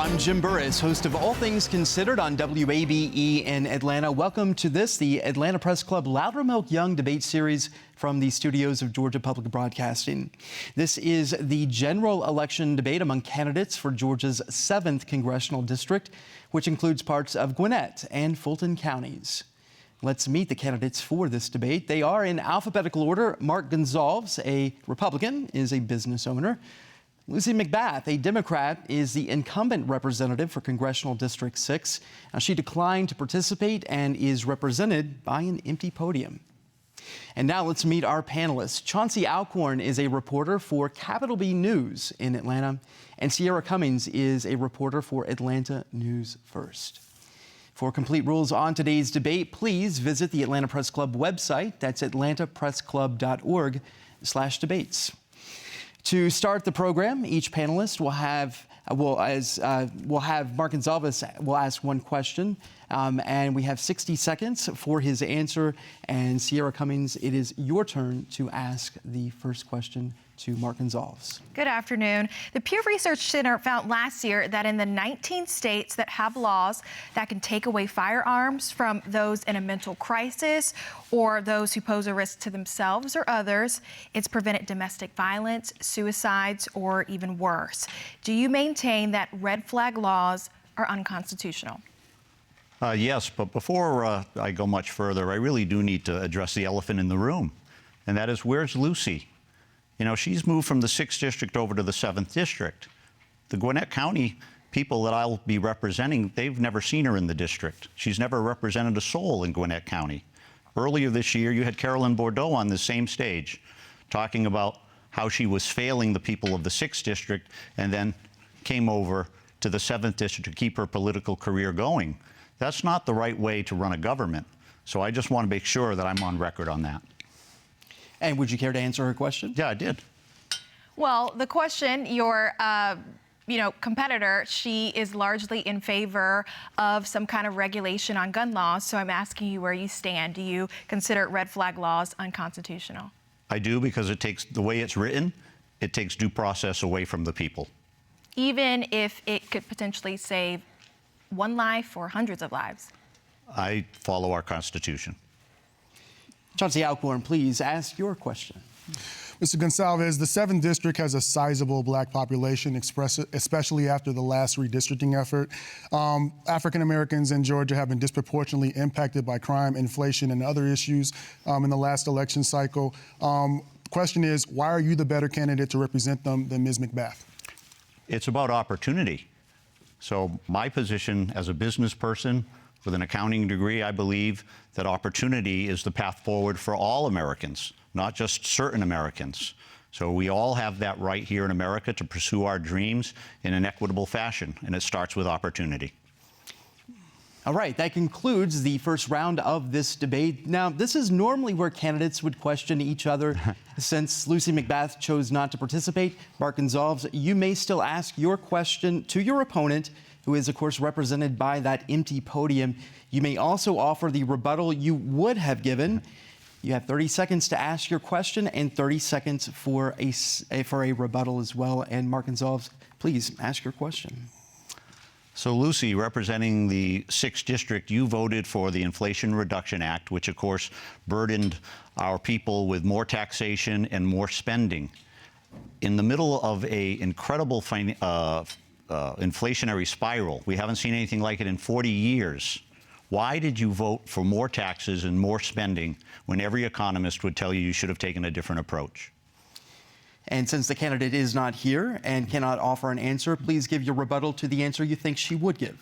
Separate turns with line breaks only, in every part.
I'm Jim Burris, host of All Things Considered on WABE in Atlanta. Welcome to the Atlanta Press Club Loudermilk-Young debate series from the studios of Georgia Public Broadcasting. This is the general election debate among candidates for Georgia's 7th Congressional District, which includes parts of Gwinnett and Fulton counties. Let's meet the candidates for this debate. They are in alphabetical order. Mark Gonsalves, a Republican, is a business owner. Lucy McBath, a Democrat, is the incumbent representative for Congressional District 6. Now, she declined to participate and is represented by an empty podium. And now let's meet our panelists. Chauncey Alcorn is a reporter for Capital B News in Atlanta, and Sierra Cummings is a reporter for Atlanta News First. For complete rules on today's debate, please visit the Atlanta Press Club website. That's atlantapressclub.org/debates. To start the program, each panelist will have Mark Gonsalves will ask one question, and we have 60 seconds for his answer. And Sierra Cummings, it is your turn to ask the first question to Mark Gonsalves.
Good afternoon. The Pew Research Center found last year that in the 19 states that have laws that can take away firearms from those in a mental crisis or those who pose a risk to themselves or others, it's prevented domestic violence, suicides, or even worse. Do you maintain that red flag laws are unconstitutional?
Yes, but before I go much further, I really do need to address the elephant in the room, and that is, where's Lucy? You know, she's moved from the 6th District over to the 7th District. The Gwinnett County people that I'll be representing, they've never seen her in the district. She's never represented a soul in Gwinnett County. Earlier this year, you had Carolyn Bordeaux on the same stage talking about how she was failing the people of the 6th District and then came over to the 7th District to keep her political career going. That's not the right way to run a government. So I just want to make sure that I'm on record on that.
And would you care to answer her question?
Yeah, I did.
Well, the question, your competitor, she is largely in favor of some kind of regulation on gun laws. So I'm asking you where you stand. Do you consider red flag laws unconstitutional?
I do, because it takes, the way it's written, it takes due process away from the people.
Even if it could potentially save one life or hundreds of lives?
I follow our Constitution.
Chauncey Alcorn, please ask your question.
Mr. Gonsalves, the 7th District has a sizable black population, especially after the last redistricting effort. African Americans in Georgia have been disproportionately impacted by crime, inflation, and other issues in the last election cycle. Question is, why are you the better candidate to represent them than Ms. McBath?
It's about opportunity. So my position as a business person with an accounting degree, I believe that opportunity is the path forward for all Americans, not just certain Americans. So we all have that right here in America to pursue our dreams in an equitable fashion, and it starts with opportunity.
All right, that concludes the first round of this debate. Now, this is normally where candidates would question each other. Since Lucy McBath chose not to participate, Mark Gonsalves, you may still ask your question to your opponent, who is, of course, represented by that empty podium. You may also offer the rebuttal you would have given. You have 30 seconds to ask your question and 30 seconds for a rebuttal as well. And Mark Gonsalves, please ask your question.
So, Lucy, representing the 6th District, you voted for the Inflation Reduction Act, which, of course, burdened our people with more taxation and more spending. In the middle of an incredible inflationary spiral, we haven't seen anything like it in 40 years. Why did you vote for more taxes and more spending when every economist would tell you you should have taken a different approach?
And since the candidate is not here and cannot offer an answer, please give your rebuttal to the answer you think she would give.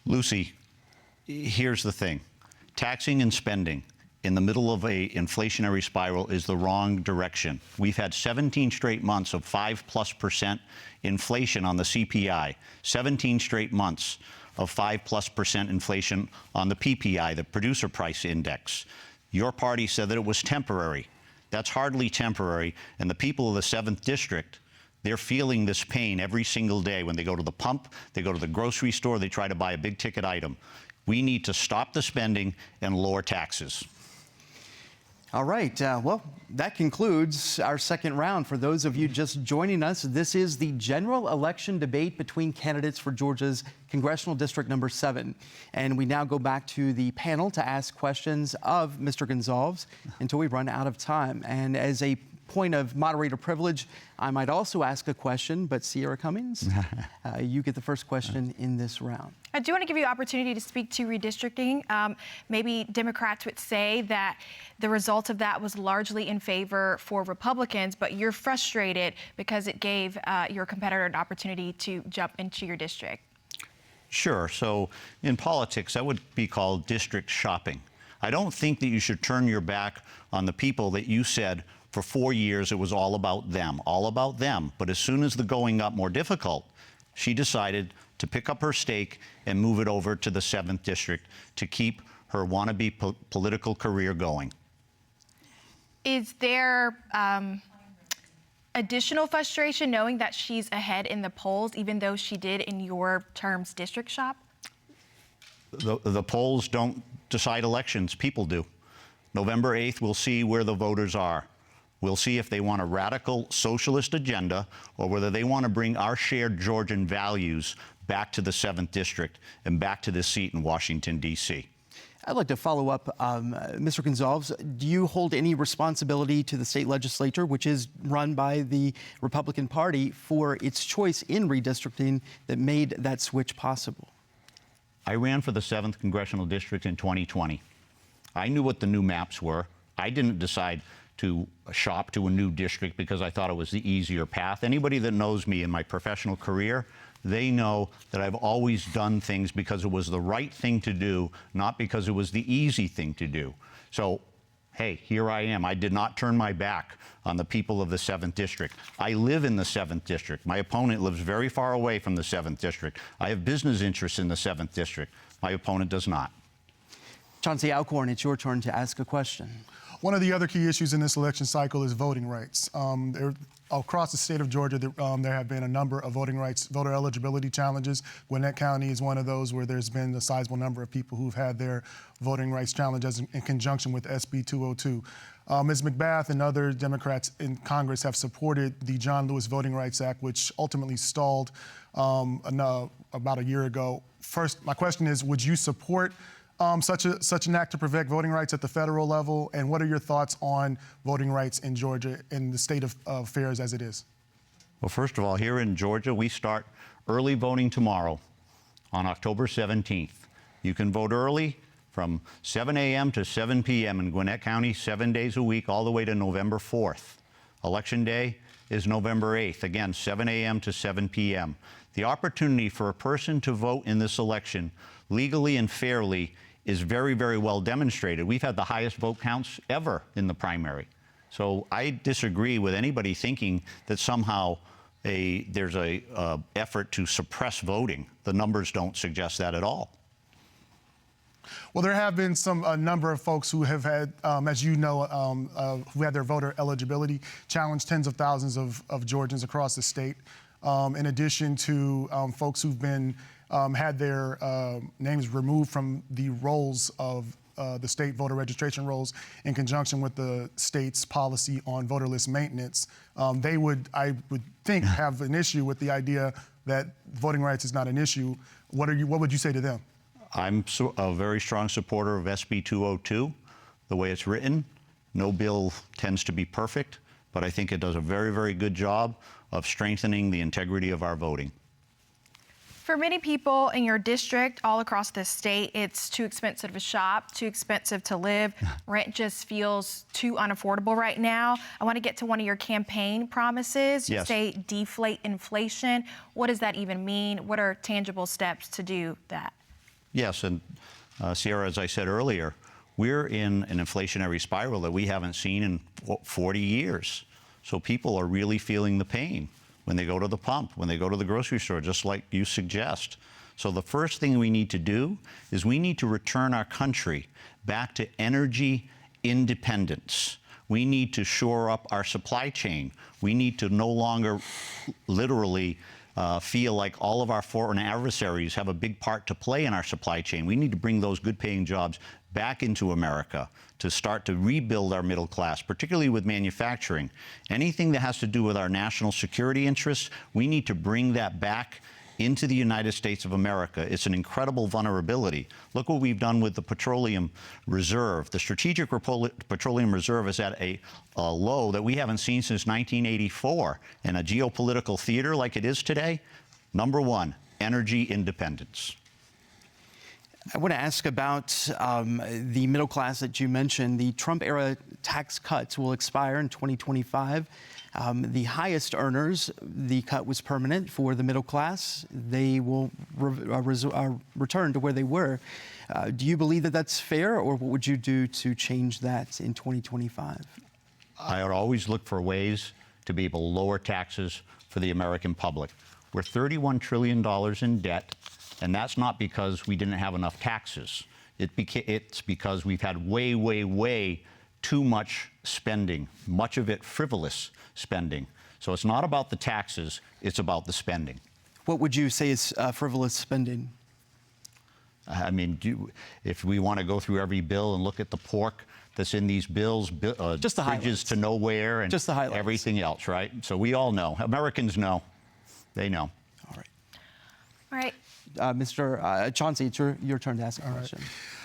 Lucy, here's the thing. Taxing and spending in the middle of an inflationary spiral is the wrong direction. We've had 17 straight months of 5+% inflation on the CPI, 17 straight months of 5+% inflation on the PPI, the Producer Price Index. Your party said that it was temporary. That's hardly temporary, and the people of the 7th District, they're feeling this pain every single day when they go to the pump, they go to the grocery store, they try to buy a big-ticket item. We need to stop the spending and lower taxes.
All right. Well, that concludes our second round. For those of you just joining us, this is the general election debate between candidates for Georgia's Congressional District number 7. And we now go back to the panel to ask questions of Mr. Gonsalves until we run out of time. And as a point of moderator privilege, I might also ask a question, but Sierra Cummings, you get the first question in this round.
I do want to give you an opportunity to speak to redistricting. Maybe Democrats would say that the result of that was largely in favor for Republicans, but you're frustrated because it gave your competitor an opportunity to jump into your district.
Sure. So in politics, that would be called district shopping. I don't think that you should turn your back on the people that you said for 4 years it was all about them, all about them. But as soon as the going got more difficult, she decided to pick up her stake and move it over to the 7th district to keep her wannabe political career going.
Is there additional frustration knowing that she's ahead in the polls, even though she did in your terms district shop?
The polls don't decide elections, people do. November 8th, we'll see where the voters are. We'll see if they want a radical socialist agenda or whether they want to bring our shared Georgian values back to the 7th district and back to this seat in Washington, D.C.
I'd like to follow up, Mr. Gonsalves. Do you hold any responsibility to the state legislature, which is run by the Republican Party, for its choice in redistricting that made that switch possible?
I ran for the 7th Congressional District in 2020. I knew what the new maps were. I didn't decide to shop to a new district because I thought it was the easier path. Anybody that knows me in my professional career, they know that I've always done things because it was the right thing to do, not because it was the easy thing to do. So, hey, here I am. I did not turn my back on the people of the 7th district. I live in the 7th district. My opponent lives very far away from the 7th district. I have business interests in the 7th district. My opponent does not.
Chauncey Alcorn, it's your turn to ask a question.
One of the other key issues in this election cycle is voting rights. Across the state of Georgia, there have been a number of voting rights, voter eligibility challenges. Gwinnett County is one of those where there's been a sizable number of people who've had their voting rights challenges in conjunction with SB 202. Ms. McBath and other Democrats in Congress have supported the John Lewis Voting Rights Act, which ultimately stalled about a year ago. First, my question is, would you support such an act to protect voting rights at the federal level, and what are your thoughts on voting rights in Georgia in the state of affairs as it is?
Well, first of all, here in Georgia, we start early voting tomorrow on October 17th. You can vote early from 7 a.m. to 7 p.m. in Gwinnett County, 7 days a week, all the way to November 4th. Election day is November 8th, again, 7 a.m. to 7 p.m. The opportunity for a person to vote in this election legally and fairly is very, very well demonstrated. We've had the highest vote counts ever in the primary. So I disagree with anybody thinking that somehow there's a effort to suppress voting. The numbers don't suggest that at all.
Well, there have been a number of folks who have had, as you know, who had their voter eligibility challenged, tens of thousands of Georgians across the state. In addition to folks who've been had their names removed from the rolls of the state voter registration rolls in conjunction with the state's policy on voter list maintenance. They would, I would think, have an issue with the idea that voting rights is not an issue. What would you say to them?
I'm a very strong supporter of SB 202, the way it's written. No bill tends to be perfect, but I think it does a very, very good job of strengthening the integrity of our voting.
For many people in your district all across the state, it's too expensive to shop, too expensive to live. Rent just feels too unaffordable right now. I want to get to one of your campaign promises. You say deflate inflation. What does that even mean? What are tangible steps to do that? Yes,
and Sierra, as I said earlier, we're in an inflationary spiral that we haven't seen in 40 years. So people are really feeling the pain when they go to the pump, when they go to the grocery store, just like you suggest. So the first thing we need to do is we need to return our country back to energy independence. We need to shore up our supply chain. We need to no longer literally feel like all of our foreign adversaries have a big part to play in our supply chain. We need to bring those good-paying jobs back into America, to start to rebuild our middle class, particularly with manufacturing. Anything that has to do with our national security interests, we need to bring that back into the United States of America. It's an incredible vulnerability. Look what we've done with the petroleum reserve. The Strategic Petroleum Reserve is at a low that we haven't seen since 1984. In a geopolitical theater like it is today, number one, energy independence.
I want to ask about the middle class that you mentioned. The Trump-era tax cuts will expire in 2025. The highest earners, the cut was permanent. For the middle class, they will return to where they were. Do you believe that that's fair, or what would you do to change that in 2025?
I would always look for ways to be able to lower taxes for the American public. We're $31 trillion in debt, and that's not because we didn't have enough taxes. It's because we've had way, way, way too much spending, much of it frivolous spending. So it's not about the taxes, it's about the spending.
What would you say is frivolous spending?
I mean, if we want to go through every bill and look at the pork that's in these bills,
just the
bridges to nowhere and
just the highlights.
Everything else, right? So we all know. Americans know. They know.
All right.
All right.
Mr. Chauncey, it's your turn to ask a question.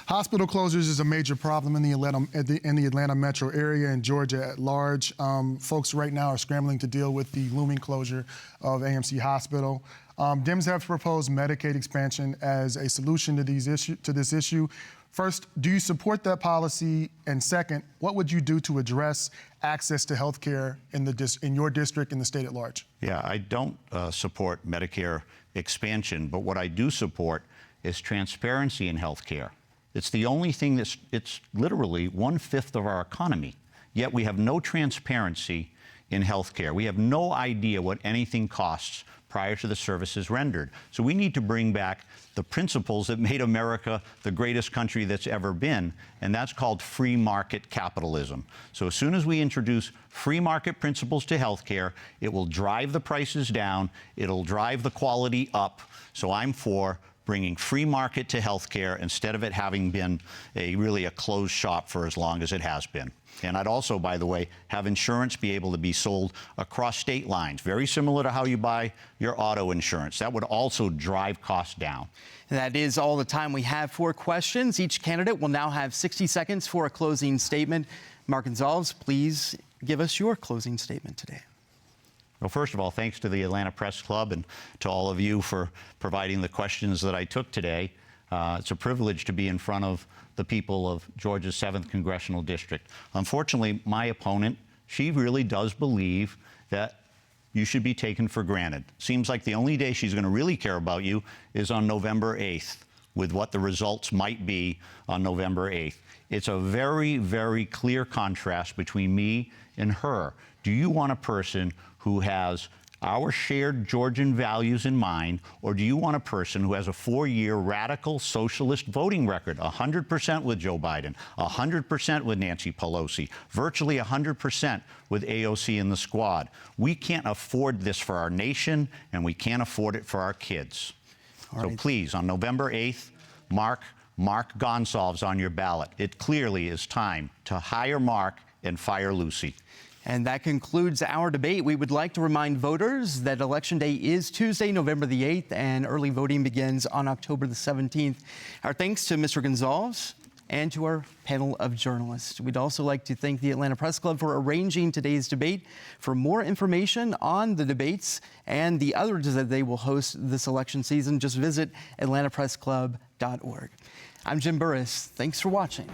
Hospital closures is a major problem in the Atlanta metro area and Georgia at large. Folks right now are scrambling to deal with the looming closure of AMC Hospital. Dems have proposed Medicaid expansion as a solution to this issue. First, do you support that policy? And second, what would you do to address access to health care in your district and the state at large?
Yeah, I don't support Medicare expansion, but what I do support is transparency in health care. It's the only thing it's literally 1/5 of our economy, yet we have no transparency in health care. We have no idea what anything costs prior to the services rendered. So we need to bring back the principles that made America the greatest country that's ever been, and that's called free market capitalism. So as soon as we introduce free market principles to healthcare, it will drive the prices down, it'll drive the quality up. So I'm for bringing free market to healthcare instead of it having been really a closed shop for as long as it has been. And I'd also, by the way, have insurance be able to be sold across state lines, very similar to how you buy your auto insurance. That would also drive costs down.
That is all the time we have for questions. Each candidate will now have 60 seconds for a closing statement. Mark Gonsalves, please give us your closing statement today.
Well, first of all, thanks to the Atlanta Press Club and to all of you for providing the questions that I took today. It's a privilege to be in front of the people of Georgia's 7th Congressional District. Unfortunately, my opponent, she really does believe that you should be taken for granted. Seems like the only day she's going to really care about you is on November 8th, with what the results might be on November 8th. It's a very, very clear contrast between me and her. Do you want a person who has our shared Georgian values in mind, or do you want a person who has a 4-year radical socialist voting record, 100% with Joe Biden, 100% with Nancy Pelosi, virtually 100% with AOC and the squad? We can't afford this for our nation, and we can't afford it for our kids. So please, on November 8th, mark Gonsalves on your ballot. It clearly is time to hire Mark and fire Lucy.
And that concludes our debate. We would like to remind voters that Election Day is Tuesday, November the 8th, and early voting begins on October the 17th. Our thanks to Mr. Gonsalves and to our panel of journalists. We'd also like to thank the Atlanta Press Club for arranging today's debate. For more information on the debates and the others that they will host this election season, just visit atlantapressclub.org. I'm Jim Burris. Thanks for watching.